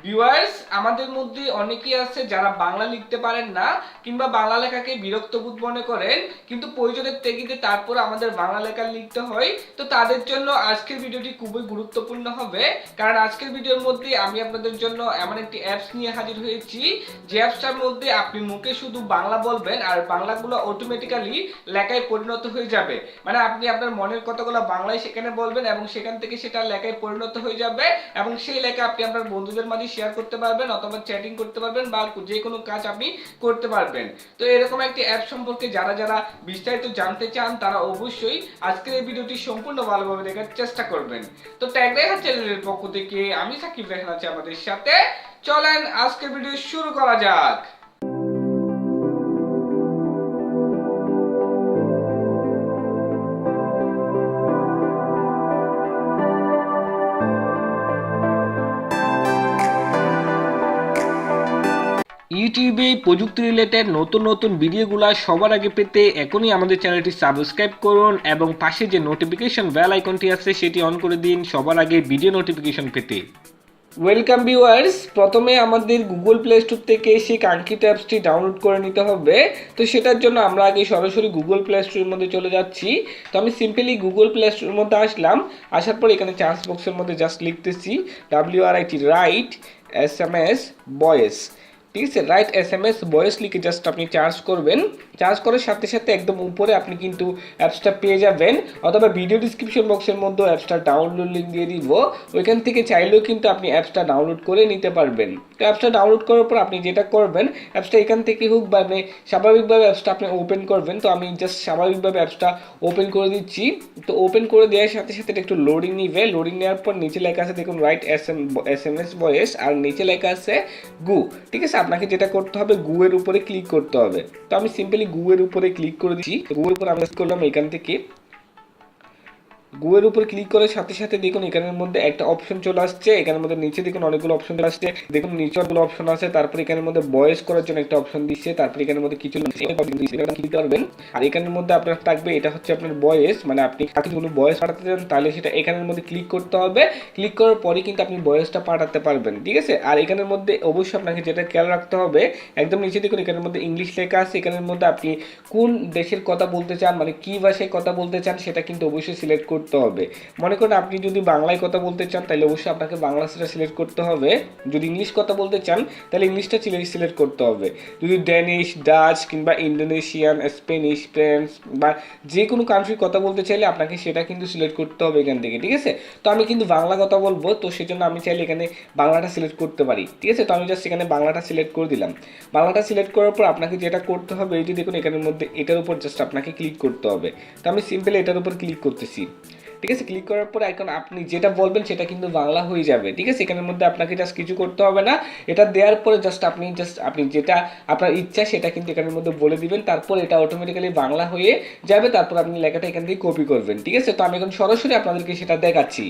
Viewers, আমাদের মধ্যে অনেকেই আছে যারা বাংলা লিখতে পারেন না কিংবা বাংলা লেখাকে বিরক্তবোধ মনে করেন, কিন্তু প্রয়োজনের তাগিদে তারপর আমাদের বাংলা লেখা লিখতে হয়। তো তাদের জন্য আজকের ভিডিওটি খুবই গুরুত্বপূর্ণ হবে, কারণ আজকের ভিডিওর মধ্যে আমি আপনাদের জন্য এমন একটি অ্যাপস নিয়ে হাজির হয়েছি যে অ্যাপসটার মধ্যে আপনি মুখে শুধু বাংলা বলবেন আর বাংলাগুলো অটোমেটিক্যালি লেখায় পরিণত হয়ে যাবে। মানে আপনি আপনার মনের কথাগুলো বাংলায় সেখানে বলবেন এবং সেখান থেকে সেটা লেখায় পরিণত হয়ে যাবে এবং সেই লেখা আপনি আপনার বন্ধুদের মাঝে শেয়ার করতে পারবেন অথবা চ্যাটিং করতে পারবেন বা যে কোনো কাজ আপনি করতে পারবেন। তো এরকম একটি অ্যাপ সম্পর্কে যারা যারা বিস্তারিত জানতে চান তারা অবশ্যই আজকের এই ভিডিওটি সম্পূর্ণ ভালোভাবে দেখার চেষ্টা করবেন। তো ট্যাগ রেহান চ্যানেলের পক্ষ থেকে আমি সাকিব রেহান আছি আমাদের সাথে। চলেন আজকের ভিডিও শুরু করা যাক। ইউটিউবে প্রযুক্তি রিলেটেড নতুন নতুন ভিডিওগুলো সবার আগে পেতে এখনই আমাদের চ্যানেলটি সাবস্ক্রাইব করুন এবং পাশে যে নোটিফিকেশন বেল আইকনটি আছে সেটি অন করে দিন সবার আগে ভিডিও নোটিফিকেশন পেতে। ওয়েলকাম ভিউয়ার্স, প্রথমে আমাদের গুগল প্লে স্টোর থেকে সেই কাঙ্ক্ষিত অ্যাপসটি ডাউনলোড করে নিতে হবে। তো সেটার জন্য আমরা আগে সরাসরি গুগল প্লে স্টোরের মধ্যে চলে যাচ্ছি। তো আমি সিম্পলি গুগল প্লে স্টোরের মধ্যে আসলাম, আসার পর এখানে চার্জ বক্সের মধ্যে জাস্ট লিখতেছি WRIT রাইট SMS ভয়েস। ঠিক আছে, রাইট SMS ভয়েস লিখে জাস্ট আপনি চার্জ করবেন। চার্জ করার সাথে সাথে একদম উপরে আপনি কিন্তু অ্যাপসটা পেয়ে যাবেন, অথবা ভিডিও ডিসক্রিপশন বক্সের মধ্যে অ্যাপসটা ডাউনলোড লিঙ্ক দিয়ে দিব, ওইখান থেকে চাইলেও কিন্তু আপনি অ্যাপসটা ডাউনলোড করে নিতে পারবেন। তো অ্যাপসটা ডাউনলোড করার পর আপনি যেটা করবেন, অ্যাপসটা এখান থেকে হোক বা আপনি স্বাভাবিকভাবে অ্যাপসটা আপনি ওপেন করবেন। তো আমি জাস্ট স্বাভাবিকভাবে অ্যাপসটা ওপেন করে দিচ্ছি। তো ওপেন করে দেওয়ার সাথে সাথে একটু লোডিং নিবে। লোডিং নেওয়ার পর নিচে লেখা আছে দেখুন রাইট SMS ভয়েস, আর নিচে লেখা আছে গু। ঠিক আছে, আপনাকে যেটা করতে হবে গু এর উপরে ক্লিক করতে হবে। তো আমি সিম্পলি গু এর উপরে ক্লিক করে দিচ্ছি। গু এর উপর আমি করলাম এখান থেকে। গুয়ের উপর ক্লিক করার সাথে সাথে দেখুন এখানের মধ্যে একটা অপশন চলে আসছে। এখানের মধ্যে নিচে দেখুন অনেকগুলো অপশন চলে আসছে। দেখুন নিচে অনেকগুলো অপশন আছে, তারপর এখানের মধ্যে ভয়েস করার জন্য একটা অপশন দিচ্ছে, তারপর এখানের মধ্যে কিছু ক্লিক করবেন। আর এখানের মধ্যে আপনার থাকবে এটা হচ্ছে আপনার ভয়েস, মানে আপনি কাকে কোনো ভয়েস পাঠাতে চান তাহলে সেটা এখানের মধ্যে ক্লিক করতে হবে। ক্লিক করার পরে কিন্তু আপনি ভয়েসটা পাঠাতে পারবেন। ঠিক আছে, আর এখানের মধ্যে অবশ্যই আপনাকে যেটা খেয়াল রাখতে হবে, একদম নিচে দেখুন এখানের মধ্যে ইংলিশ লেখা আছে। এখানের মধ্যে আপনি কোন দেশের কথা বলতে চান, মানে কি ভাষায় কথা বলতে চান সেটা কিন্তু অবশ্যই সিলেক্ট করতে হবে। মনে করেন আপনি যদি বাংলায় কথা বলতে চান তাহলে অবশ্যই আপনাকে বাংলা সেটা সিলেক্ট করতে হবে। যদি ইংলিশ কথা বলতে চান তাহলে ইংলিশটা সিলেক্ট করতে হবে। যদি ড্যানিশ, ডাচ কিংবা ইন্দোনেশিয়ান, স্প্যানিশ, ফ্রেঞ্চ বা যে কোনো কান্ট্রির কথা বলতে চাইলে আপনাকে সেটা কিন্তু সিলেক্ট করতে হবে এখান থেকে। ঠিক আছে, তো আমি কিন্তু বাংলা কথা বলবো, তো সেজন্য আমি চাইলে এখানে বাংলাটা সিলেক্ট করতে পারি। ঠিক আছে, তো আমি জাস্ট এখানে বাংলাটা সিলেক্ট করে দিলাম। বাংলাটা সিলেক্ট করার পর আপনাকে যেটা করতে হবে, এই যে দেখুন এখানের মধ্যে এটার উপর জাস্ট আপনাকে ক্লিক করতে হবে। তো আমি সিম্পলি এটার উপর ক্লিক করতেছি। ঠিক আছে, ক্লিক করার পর এখন আপনি যেটা বলবেন সেটা কিন্তু বাংলা হয়ে যাবে। ঠিক আছে, এখানের মধ্যে আপনাকে জাস্ট কিছু করতে হবে না। এটা দেওয়ার পরে আপনি যেটা আপনার ইচ্ছা সেটা কিন্তু এখানের মধ্যে বলে দিবেন, তারপর এটা অটোমেটিক্যালি বাংলা হয়ে যাবে। তারপর আপনি লেখাটা এখান থেকে কপি করবেন। ঠিক আছে, তো আমি এখন সরাসরি আপনাদেরকে সেটা দেখাচ্ছি।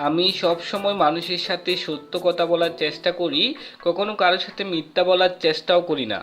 আমি সব সময় মানুষের সাথে সত্য কথা বলার চেষ্টা করি, কখনো কারোর সাথে মিথ্যা বলার চেষ্টাও করি না।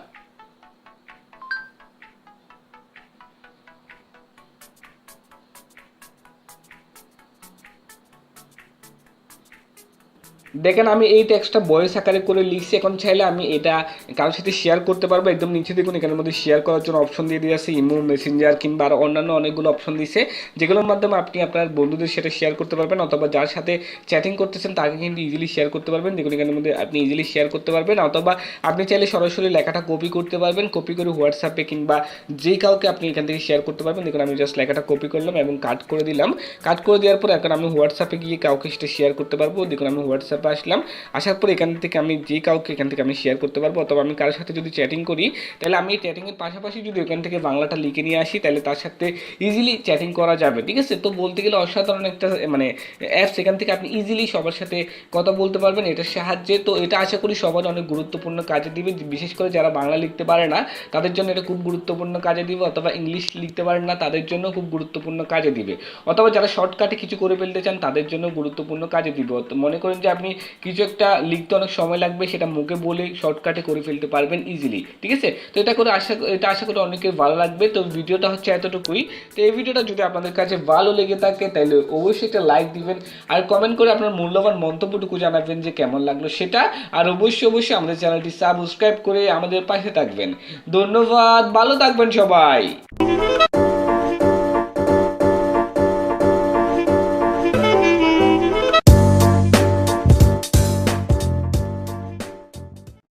দেখেন আমি এই টেক্সটটা ভয়েস আকারে করে লিখছি। এখন চাইলে আমি এটা কারোর সাথে শেয়ার করতে পারবো। একদম নিচে দেখুন এখানের মধ্যে শেয়ার করার জন্য অপশন দিয়ে দিয়েছে, ইমো, মেসেঞ্জার কিংবা আরও অন্যান্য অনেকগুলো অপশন দিয়েছে, যেগুলোর মাধ্যমে আপনি আপনার বন্ধুদের সাথে শেয়ার করতে পারবেন, অথবা যার সাথে চ্যাটিং করতেছেন তাকে কিন্তু ইজিলি শেয়ার করতে পারবেন। দেখুন এখানের মধ্যে আপনি ইজিলি শেয়ার করতে পারবেন, অথবা আপনি চাইলে সরাসরি লেখাটা কপি করতে পারবেন। কপি করে হোয়াটসঅ্যাপে কিংবা যে কাউকে আপনি এখান থেকে শেয়ার করতে পারবেন। দেখুন আমি জাস্ট লেখাটা কপি করলাম এবং কাট করে দিলাম। কাট করে দেওয়ার পর এখন আমি হোয়াটসঅ্যাপে গিয়ে কাউকে সেটা শেয়ার করতে পারবো। দেখুন আমি হোয়াটসঅ্যাপে আসলাম, আসার পর এখান থেকে আমি যে কাউকে এখান থেকে আমি শেয়ার করতে পারবো, অথবা আমি কারোর সাথে যদি চ্যাটিং করি তাহলে আমি চ্যাটিংয়ের পাশাপাশি যদি এখান থেকে বাংলাটা লিখে নিয়ে আসি তাহলে তার সাথে ইজিলি চ্যাটিং করা যাবে। ঠিক আছে, তো বলতে গেলে অসাধারণ একটা মানে অ্যাপস। এখান থেকে আপনি ইজিলি সবার সাথে কথা বলতে পারবেন এটার সাহায্যে। তো এটা আশা করি সবার অনেক গুরুত্বপূর্ণ কাজে দিবে, বিশেষ করে যারা বাংলা লিখতে পারে না তাদের জন্য এটা খুব গুরুত্বপূর্ণ কাজে দিবে, অথবা ইংলিশ লিখতে পারেন না তাদের জন্য খুব গুরুত্বপূর্ণ কাজে দিবে, অথবা যারা শর্টকাটে কিছু করে ফেলতে চান তাদের জন্য গুরুত্বপূর্ণ কাজে দিবে। মনে করেন যে আপনি কিছু একটা লিখতে অনেক সময় লাগবে, সেটা মুখে বলে শর্টকাটে করে ফেলতে পারবেন ইজিলি। ঠিক আছে, তো এটা আশা করি অনেকের ভালো লাগবে। তো ভিডিওটা হচ্ছে এতটুকুই। তো এই ভিডিওটা যদি আপনাদের কাছে ভালো লেগে থাকে তাহলে অবশ্যই একটা লাইক দিবেন, আর কমেন্ট করে আপনার মূল্যবান মন্তব্যটুকু জানাবেন যে কেমন লাগলো সেটা। আর অবশ্যই আমাদের চ্যানেলটি সাবস্ক্রাইব করে আমাদের পাশে থাকবেন। ধন্যবাদ, ভালো থাকবেন সবাই।